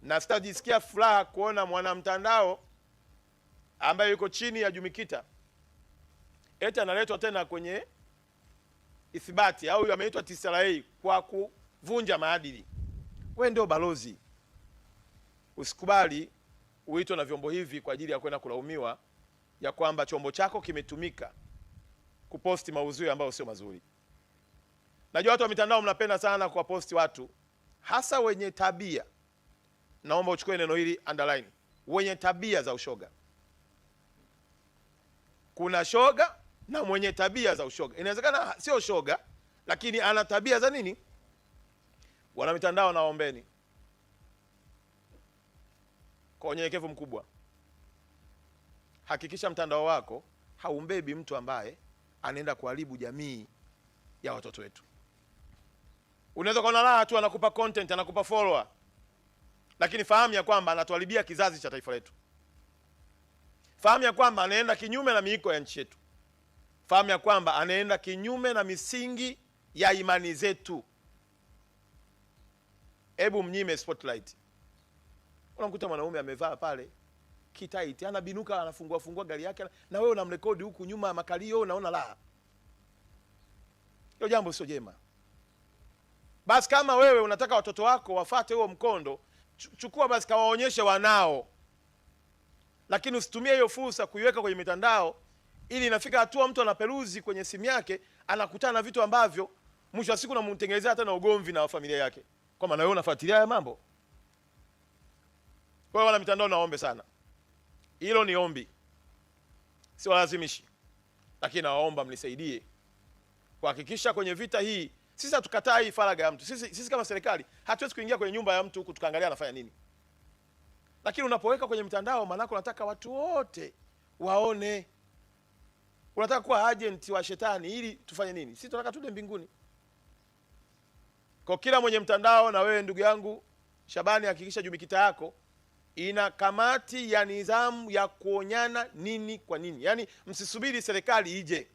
na sitajisikia furaha kuona mwanamtandao ambaye yuko chini ya Jumikita eti analetwa tena kwenye ithibati au ameitwa TCRA kwa kuvunja maadili. Wewe ndio balozi, usikubali uitwe na vyombo hivi kwa ajili ya kwenda kulaumiwa ya kwamba chombo chako kimetumika kuposti maudhui ambayo sio mazuri. Najua watu wa mitandao mnapenda sana kuwaposti watu hasa wenye tabia, naomba uchukue neno hili underline, wenye tabia za ushoga. Kuna shoga na mwenye tabia za ushoga. Inawezekana sio shoga lakini ana tabia za nini? Wana mitandao, naombeni kwa unyenyekevu mkubwa, hakikisha mtandao wako haumbebi mtu ambaye anaenda kuharibu jamii ya watoto wetu. Unaweza kuona raha tu anakupa content, anakupa follower, lakini fahamu ya kwamba anatuharibia kizazi cha taifa letu. Fahamu ya kwamba anaenda kinyume na miiko ya nchi yetu. Fahamu ya kwamba anaenda kinyume na misingi ya imani zetu. Hebu mnyime spotlight. Unamkuta mwanaume amevaa pale kitaiti, anabinuka, anafungua gari yake, na wewe unamrekodi huku nyuma makalio, unaona la. Hilo jambo sio jema. Basi kama wewe unataka watoto wako wafate huo mkondo, chukua basi kawaonyeshe wanao. Lakini usitumie hiyo fursa kuiweka kwenye mitandao ili inafika hatua mtu anaperuzi kwenye simu yake anakutana na vitu ambavyo mwisho wa siku unamtengenezea hata na ugomvi na familia yake. Kwa maana wewe unafuatilia haya mambo. Kwa hiyo wana mitandao, naombe sana. Hilo ni ombi, si lazimishi, lakini naomba mnisaidie kuhakikisha kwenye vita hii. Sisi hatukatai faragha ya mtu. Sisi kama serikali hatuwezi kuingia kwenye nyumba ya mtu huku tukaangalia anafanya nini. Lakini unapoweka kwenye mtandao, maana unataka watu wote waone. Unataka kuwa agent wa shetani ili tufanye nini? Sisi tunataka tuende mbinguni. Kwa kila mwenye mtandao, na wewe ndugu yangu Shabani, hakikisha Jumikita yako ina kamati ya nidhamu ya kuonyana nini kwa nini. Yaani msisubiri serikali ije.